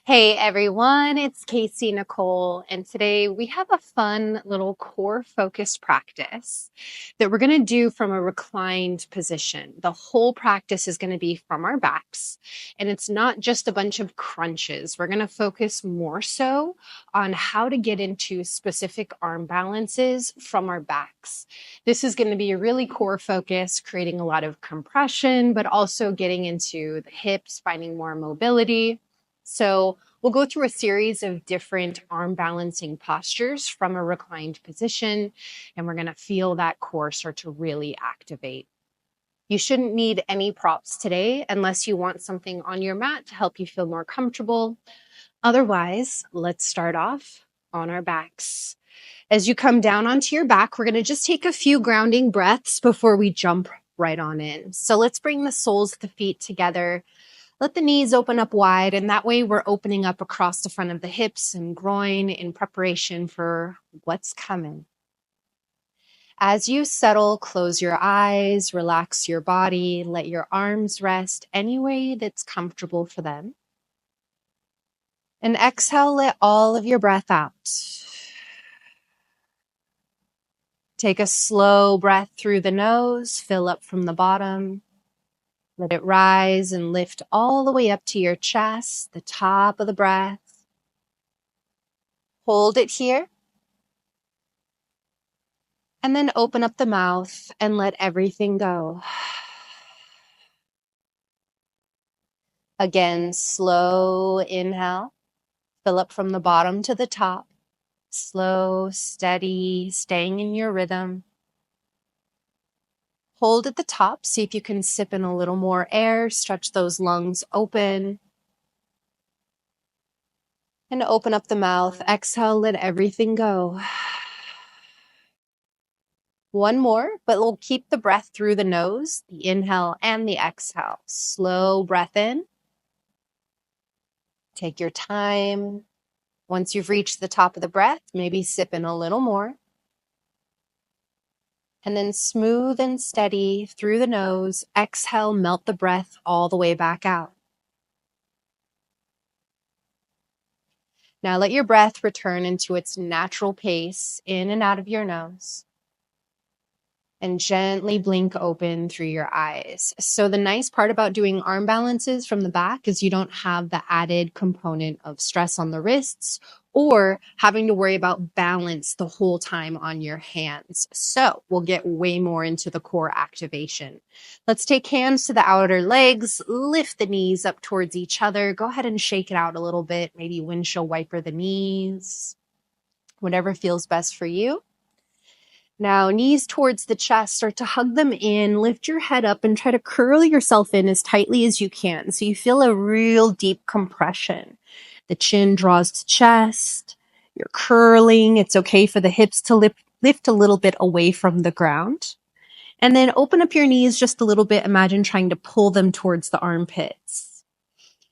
Hey everyone, it's Kaycienikole, and today we have a fun little core focus practice that we're going to do from a reclined position. The whole practice is going to be from our backs, and it's not just a bunch of crunches. We're going to focus more so on how to get into specific arm balances from our backs. This is going to be a really core focus, creating a lot of compression, but also getting into the hips, finding more mobility. So we'll go through a series of different arm balancing postures from a reclined position, and we're going to feel that core start to really activate. You shouldn't need any props today unless you want something on your mat to help you feel more comfortable. Otherwise, let's start off on our backs. As you come down onto your back, we're going to just take a few grounding breaths before we jump right on in. So let's bring the soles of the feet together. Let the knees open up wide, and that way we're opening up across the front of the hips and groin in preparation for what's coming. As you settle, close your eyes, relax your body, let your arms rest any way that's comfortable for them. And exhale, let all of your breath out. Take a slow breath through the nose, fill up from the bottom. Let it rise and lift all the way up to your chest, the top of the breath. Hold it here. And then open up the mouth and let everything go. Again, slow inhale. Fill up from the bottom to the top. Slow, steady, staying in your rhythm. Hold at the top. See if you can sip in a little more air. Stretch those lungs open. And open up the mouth. Exhale, let everything go. One more, but we'll keep the breath through the nose, the inhale and the exhale. Slow breath in. Take your time. Once you've reached the top of the breath, maybe sip in a little more. And then smooth and steady through the nose, exhale, melt the breath all the way back out. Now let your breath return into its natural pace, in and out of your nose. And gently blink open through your eyes. So the nice part about doing arm balances from the back is you don't have the added component of stress on the wrists or having to worry about balance the whole time on your hands. So we'll get way more into the core activation. Let's take hands to the outer legs, lift the knees up towards each other. Go ahead and shake it out a little bit. Maybe windshield wiper the knees, whatever feels best for you. Now, knees towards the chest, start to hug them in, lift your head up and try to curl yourself in as tightly as you can. So you feel a real deep compression. The chin draws to chest, you're curling. It's okay for the hips to lift a little bit away from the ground. And then open up your knees just a little bit. Imagine trying to pull them towards the armpits.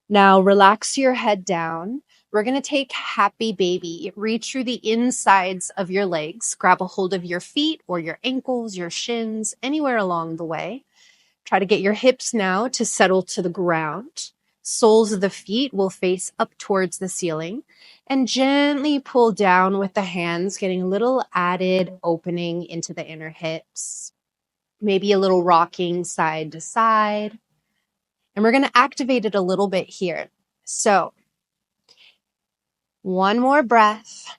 Now, relax your head down. We're going to take happy baby. Reach through the insides of your legs. Grab a hold of your feet or your ankles, your shins, anywhere along the way. Try to get your hips now to settle to the ground. Soles of the feet will face up towards the ceiling. And gently pull down with the hands, getting a little added opening into the inner hips. Maybe a little rocking side to side. And we're going to activate it a little bit here. So, one more breath.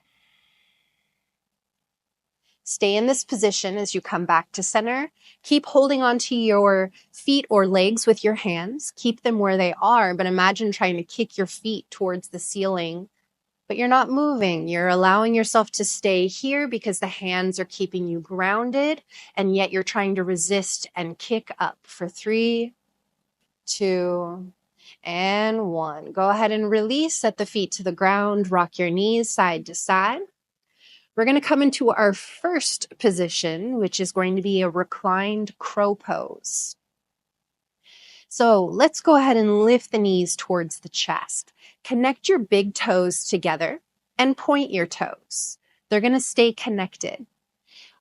Stay in this position as you come back to center. Keep holding onto your feet or legs with your hands. Keep them where they are, but imagine trying to kick your feet towards the ceiling, but you're not moving. You're allowing yourself to stay here because the hands are keeping you grounded, and yet you're trying to resist and kick up for 3, 2, and 1. Go ahead and release, set the feet to the ground, rock your knees side to side. We're going to come into our first position, which is going to be a reclined crow pose. So let's go ahead and lift the knees towards the chest. Connect your big toes together and point your toes. They're going to stay connected.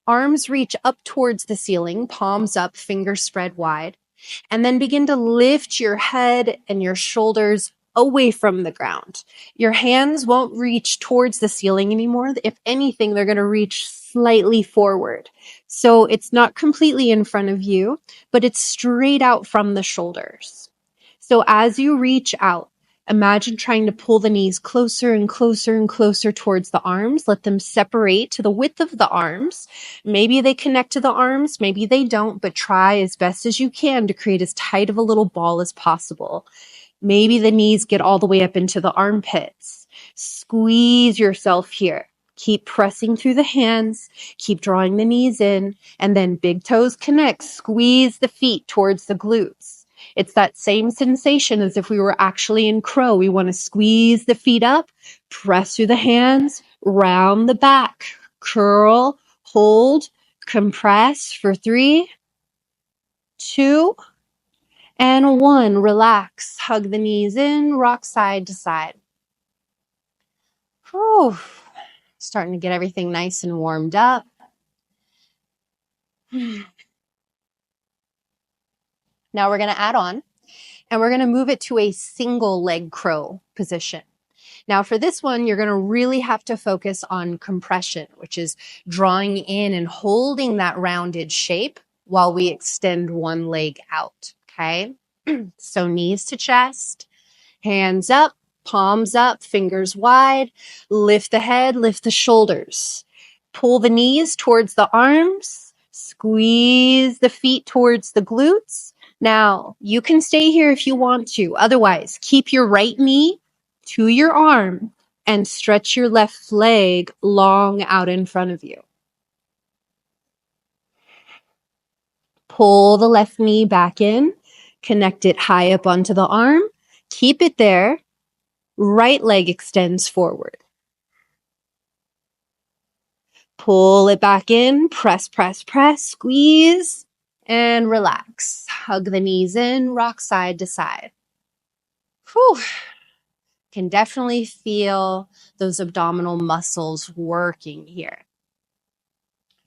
Arms reach up towards the ceiling, palms up, fingers spread wide. And then begin to lift your head and your shoulders away from the ground. Your hands won't reach towards the ceiling anymore. If anything, they're going to reach slightly forward. So it's not completely in front of you, but it's straight out from the shoulders. So as you reach out, imagine trying to pull the knees closer and closer and closer towards the arms. Let them separate to the width of the arms. Maybe they connect to the arms, maybe they don't, but try as best as you can to create as tight of a little ball as possible. Maybe the knees get all the way up into the armpits. Squeeze yourself here. Keep pressing through the hands. Keep drawing the knees in. And then big toes connect. Squeeze the feet towards the glutes. It's that same sensation as if we were actually in crow. We want to squeeze the feet up, press through the hands, round the back, curl, hold, compress for 3, 2, and 1. Relax. Hug the knees in, rock side to side. Whew. Starting to get everything nice and warmed up. Now we're going to add on, and we're going to move it to a single leg crow position. Now for this one, you're going to really have to focus on compression, which is drawing in and holding that rounded shape while we extend one leg out, okay? So knees to chest, hands up, palms up, fingers wide, lift the head, lift the shoulders. Pull the knees towards the arms, squeeze the feet towards the glutes. Now, you can stay here if you want to. Otherwise, keep your right knee to your arm and stretch your left leg long out in front of you. Pull the left knee back in, connect it high up onto the arm, keep it there. Right leg extends forward. Pull it back in, press, press, press, squeeze, and relax. Hug the knees in, rock side to side. Whew. Can definitely feel those abdominal muscles working here.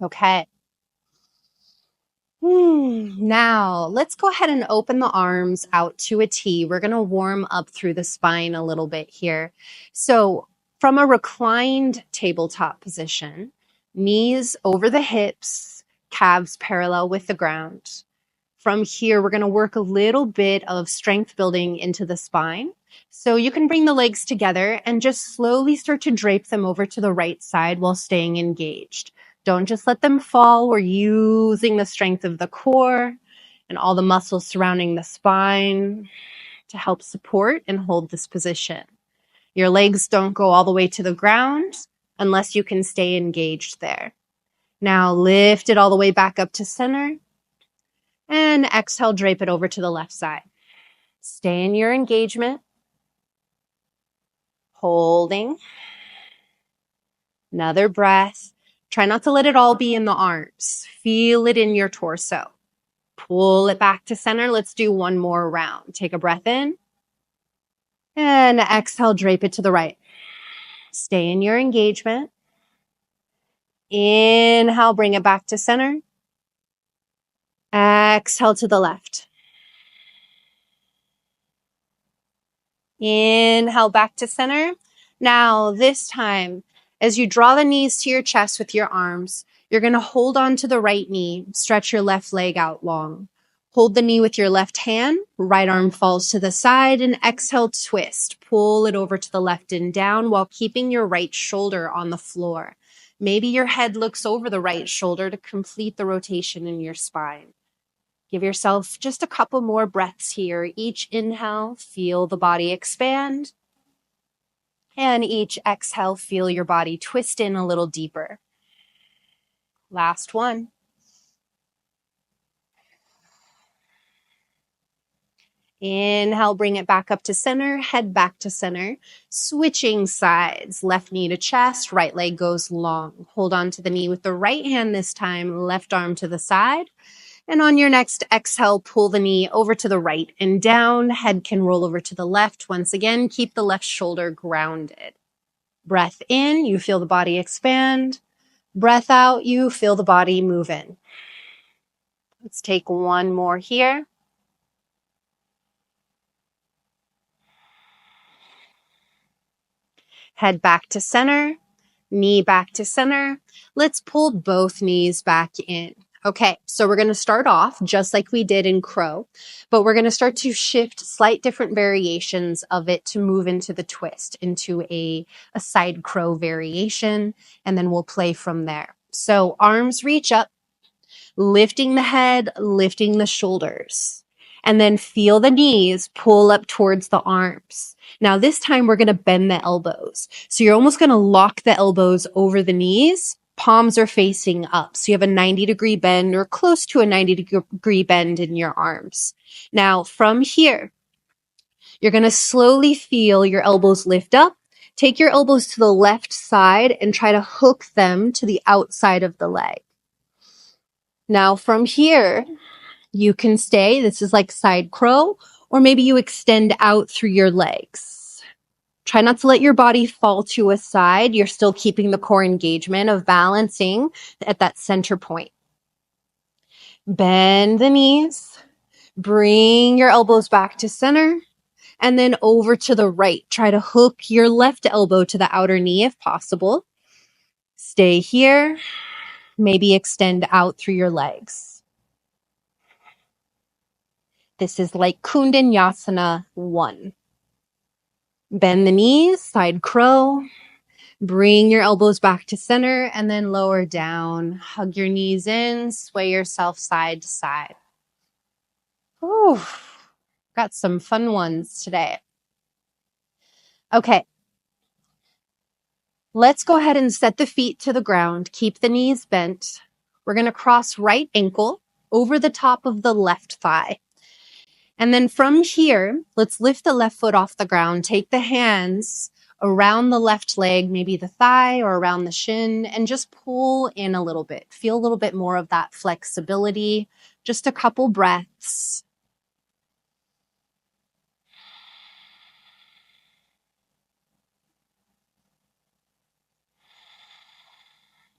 Okay. Now, let's go ahead and open the arms out to a T. We're going to warm up through the spine a little bit here. So, from a reclined tabletop position, knees over the hips, calves parallel with the ground. From here, we're going to work a little bit of strength building into the spine. So you can bring the legs together and just slowly start to drape them over to the right side while staying engaged. Don't just let them fall. We're using the strength of the core and all the muscles surrounding the spine to help support and hold this position. Your legs don't go all the way to the ground unless you can stay engaged there. Now lift it all the way back up to center and exhale, drape it over to the left side. Stay in your engagement. Holding. Another breath. Try not to let it all be in the arms. Feel it in your torso. Pull it back to center. Let's do one more round. Take a breath in. And exhale, drape it to the right. Stay in your engagement. Inhale, bring it back to center. Exhale to the left. Inhale back to center. Now, this time, as you draw the knees to your chest with your arms, you're going to hold on to the right knee, stretch your left leg out long. Hold the knee with your left hand, right arm falls to the side, and exhale, twist. Pull it over to the left and down while keeping your right shoulder on the floor. Maybe your head looks over the right shoulder to complete the rotation in your spine. Give yourself just a couple more breaths here. Each inhale, feel the body expand. And each exhale, feel your body twist in a little deeper. Last one. Inhale, bring it back up to center, head back to center. Switching sides, left knee to chest, right leg goes long. Hold on to the knee with the right hand this time, left arm to the side. And on your next exhale, pull the knee over to the right and down. Head can roll over to the left. Once again, keep the left shoulder grounded. Breath in, you feel the body expand. Breath out, you feel the body move in. Let's take one more here. Head back to center, knee back to center. Let's pull both knees back in. Okay, so we're going to start off just like we did in crow, but we're going to start to shift slight different variations of it to move into the twist, into a side crow variation, and then we'll play from there. So arms reach up, lifting the head, lifting the shoulders, and then feel the knees pull up towards the arms. Now this time we're going to bend the elbows. So you're almost going to lock the elbows over the knees. Palms are facing up. So you have a 90-degree bend or close to a 90-degree bend in your arms. Now from here, you're going to slowly feel your elbows lift up. Take your elbows to the left side and try to hook them to the outside of the leg. Now from here, you can stay. This is like side crow, or maybe you extend out through your legs. Try not to let your body fall to a side. You're still keeping the core engagement of balancing at that center point. Bend the knees. Bring your elbows back to center and then over to the right. Try to hook your left elbow to the outer knee if possible. Stay here. Maybe extend out through your legs. This is like Kundanyasana 1. Bend the knees, side crow. Bring your elbows back to center and then lower down. Hug your knees in, sway yourself side to side. Whew. Got some fun ones today. Okay. Let's go ahead and set the feet to the ground. Keep the knees bent. We're going to cross right ankle over the top of the left thigh. And then from here, let's lift the left foot off the ground. Take the hands around the left leg, maybe the thigh or around the shin, and just pull in a little bit. Feel a little bit more of that flexibility. Just a couple breaths.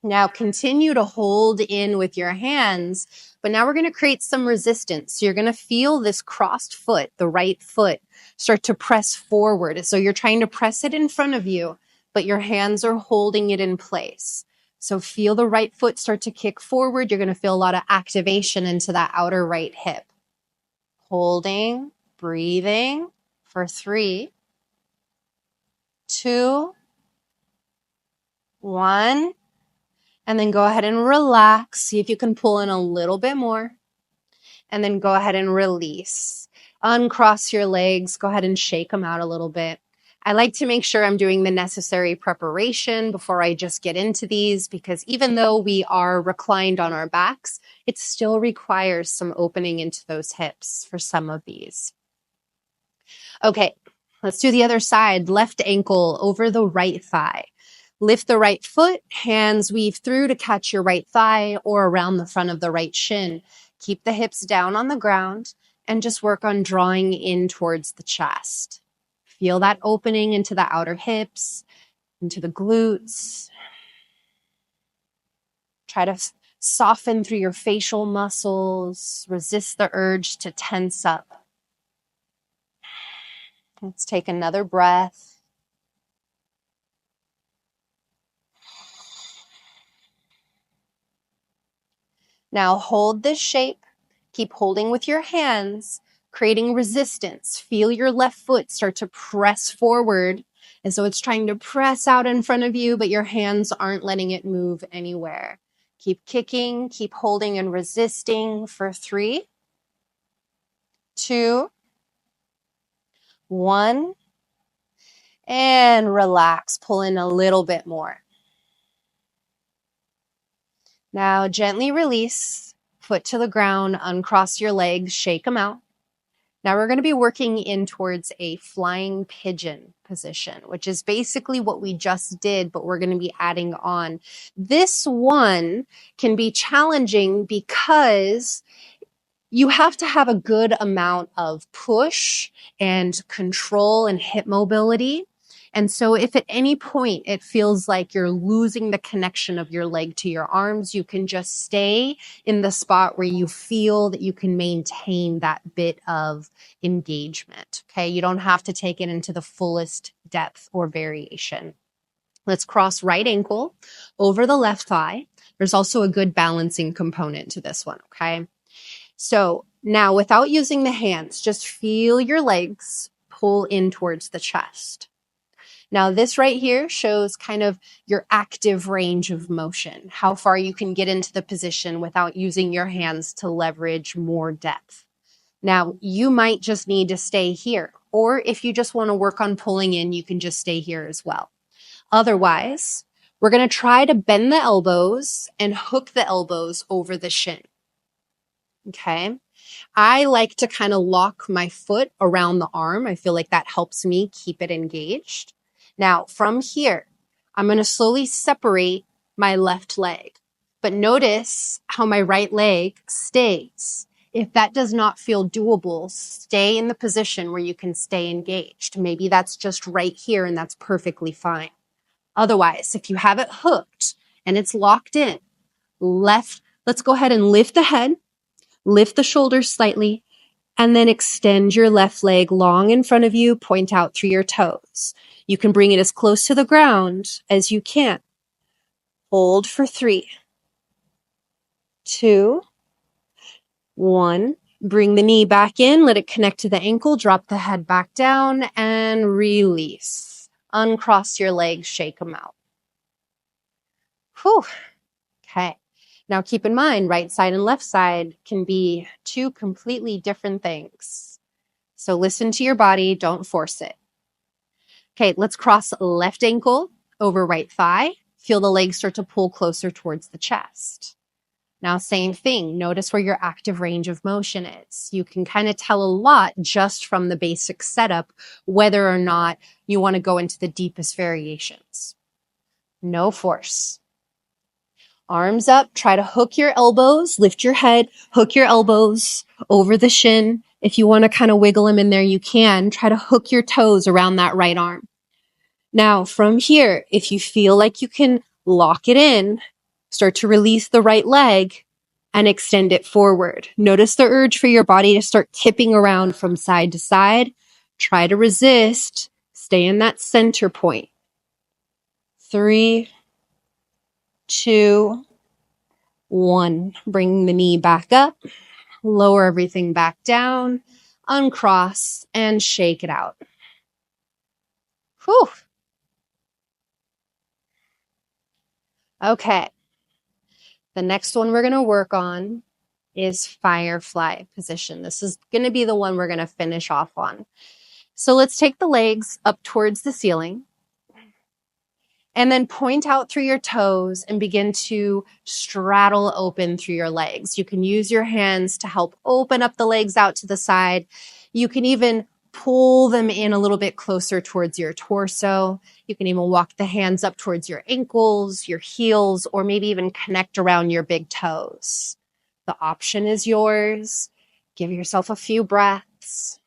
Now continue to hold in with your hands, but now we're going to create some resistance. So you're going to feel this crossed foot, the right foot, start to press forward. So you're trying to press it in front of you, but your hands are holding it in place. So feel the right foot start to kick forward. You're going to feel a lot of activation into that outer right hip. Holding, breathing for 3, 2, 1. And then go ahead and relax. See if you can pull in a little bit more. And then go ahead and release. Uncross your legs. Go ahead and shake them out a little bit. I like to make sure I'm doing the necessary preparation before I just get into these, because even though we are reclined on our backs, it still requires some opening into those hips for some of these. Okay, let's do the other side. Left ankle over the right thigh. Lift the right foot, hands weave through to catch your right thigh or around the front of the right shin. Keep the hips down on the ground and just work on drawing in towards the chest. Feel that opening into the outer hips, into the glutes. Try to soften through your facial muscles. Resist the urge to tense up. Let's take another breath. Now hold this shape. Keep holding with your hands, creating resistance. Feel your left foot start to press forward as though it's trying to press out in front of you, but your hands aren't letting it move anywhere. Keep kicking, keep holding and resisting for 3, 2, 1, and relax. Pull in a little bit more. Now gently release, foot to the ground, uncross your legs, shake them out. Now we're going to be working in towards a flying pigeon position, which is basically what we just did, but we're going to be adding on. This one can be challenging because you have to have a good amount of push and control and hip mobility. And so if at any point it feels like you're losing the connection of your leg to your arms, you can just stay in the spot where you feel that you can maintain that bit of engagement. Okay. You don't have to take it into the fullest depth or variation. Let's cross right ankle over the left thigh. There's also a good balancing component to this one, okay? So now without using the hands, just feel your legs pull in towards the chest. Now this right here shows kind of your active range of motion, how far you can get into the position without using your hands to leverage more depth. Now you might just need to stay here, or if you just want to work on pulling in, you can just stay here as well. Otherwise, we're going to try to bend the elbows and hook the elbows over the shin. Okay. I like to kind of lock my foot around the arm. I feel like that helps me keep it engaged. Now, from here, I'm going to slowly separate my left leg. But notice how my right leg stays. If that does not feel doable, stay in the position where you can stay engaged. Maybe that's just right here and that's perfectly fine. Otherwise, if you have it hooked and it's locked in, let's go ahead and lift the head, lift the shoulders slightly, and then extend your left leg long in front of you, point out through your toes. You can bring it as close to the ground as you can. Hold for 3, 2, 1. Bring the knee back in, let it connect to the ankle, drop the head back down, and release. Uncross your legs, shake them out. Whew. Okay. Now keep in mind, right side and left side can be two completely different things. So listen to your body, don't force it. Okay, let's cross left ankle over right thigh. Feel the legs start to pull closer towards the chest. Now, same thing. Notice where your active range of motion is. You can kind of tell a lot just from the basic setup, whether or not you want to go into the deepest variations. No force. Arms up, try to hook your elbows, lift your head, hook your elbows over the shin. If you want to kind of wiggle them in there, you can. Try to hook your toes around that right arm. Now, from here, if you feel like you can lock it in, start to release the right leg and extend it forward. Notice the urge for your body to start tipping around from side to side. Try to resist. Stay in that center point. 3, 2, 1. Bring the knee back up. Lower everything back down. Uncross and shake it out. Whew. Okay. The next one we're going to work on is Firefly position. This is going to be the one we're going to finish off on. So let's take the legs up towards the ceiling and then point out through your toes and begin to straddle open through your legs. You can use your hands to help open up the legs out to the side. You can even pull them in a little bit closer towards your torso. You can even walk the hands up towards your ankles, your heels, or maybe even connect around your big toes. The option is yours. Give yourself a few breaths.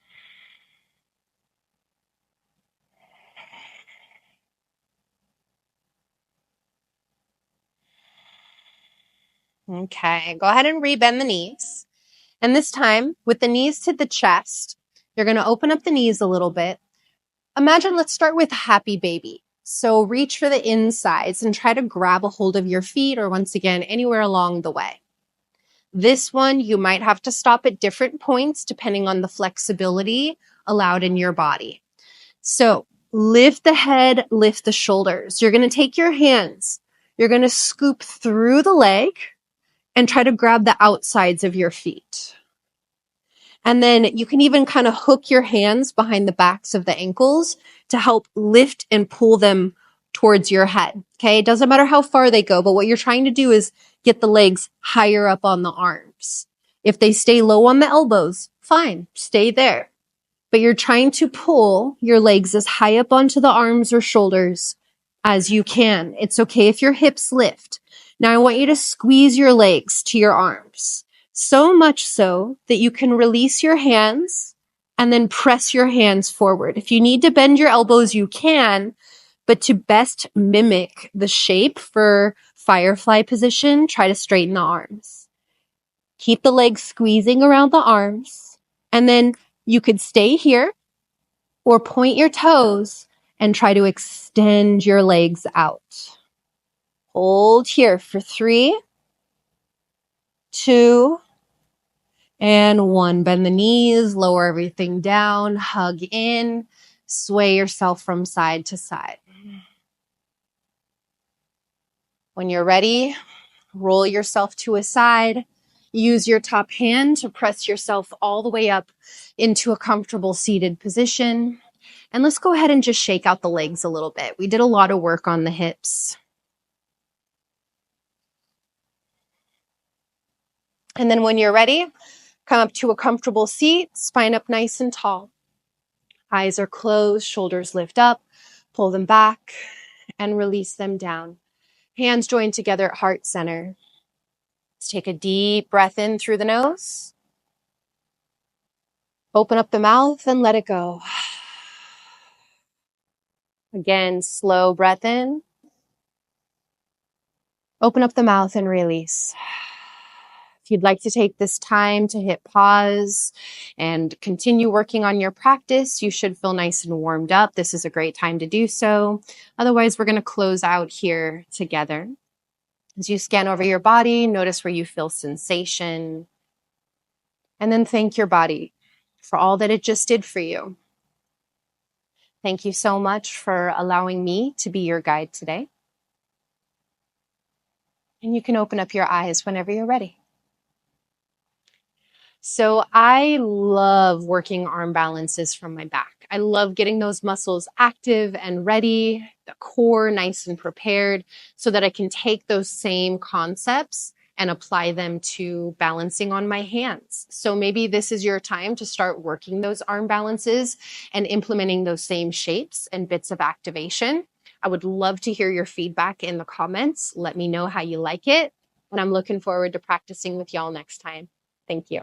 Okay, go ahead and rebend the knees. And this time, with the knees to the chest, you're going to open up the knees a little bit. Imagine, let's start with happy baby. So reach for the insides and try to grab a hold of your feet or once again, anywhere along the way. This one, you might have to stop at different points depending on the flexibility allowed in your body. So lift the head, lift the shoulders. You're going to take your hands. You're going to scoop through the leg and try to grab the outsides of your feet. And then you can even kind of hook your hands behind the backs of the ankles to help lift and pull them towards your head. Okay. It doesn't matter how far they go, but what you're trying to do is get the legs higher up on the arms. If they stay low on the elbows, fine, stay there. But you're trying to pull your legs as high up onto the arms or shoulders as you can. It's okay if your hips lift. Now I want you to squeeze your legs to your arms. So much so that you can release your hands and then press your hands forward. If you need to bend your elbows, you can, but to best mimic the shape for Firefly position, try to straighten the arms. Keep the legs squeezing around the arms, and then you could stay here or point your toes and try to extend your legs out. Hold here for 3, 2, and 1. Bend the knees, lower everything down, hug in, sway yourself from side to side. When you're ready, roll yourself to a side. Use your top hand to press yourself all the way up into a comfortable seated position. And let's go ahead and just shake out the legs a little bit. We did a lot of work on the hips. And then when you're ready, come up to a comfortable seat, spine up nice and tall. Eyes are closed, shoulders lift up, pull them back, and release them down. Hands joined together at heart center. Let's take a deep breath in through the nose. Open up the mouth and let it go. Again, slow breath in. Open up the mouth and release. If you'd like to take this time to hit pause and continue working on your practice, you should feel nice and warmed up. This is a great time to do so. Otherwise, we're going to close out here together. As you scan over your body, notice where you feel sensation, and then thank your body for all that it just did for you. Thank you so much for allowing me to be your guide today. And you can open up your eyes whenever you're ready. So I love working arm balances from my back. I love getting those muscles active and ready, the core nice and prepared, so that I can take those same concepts and apply them to balancing on my hands. So maybe this is your time to start working those arm balances and implementing those same shapes and bits of activation. I would love to hear your feedback in the comments. Let me know how you like it. And I'm looking forward to practicing with y'all next time. Thank you.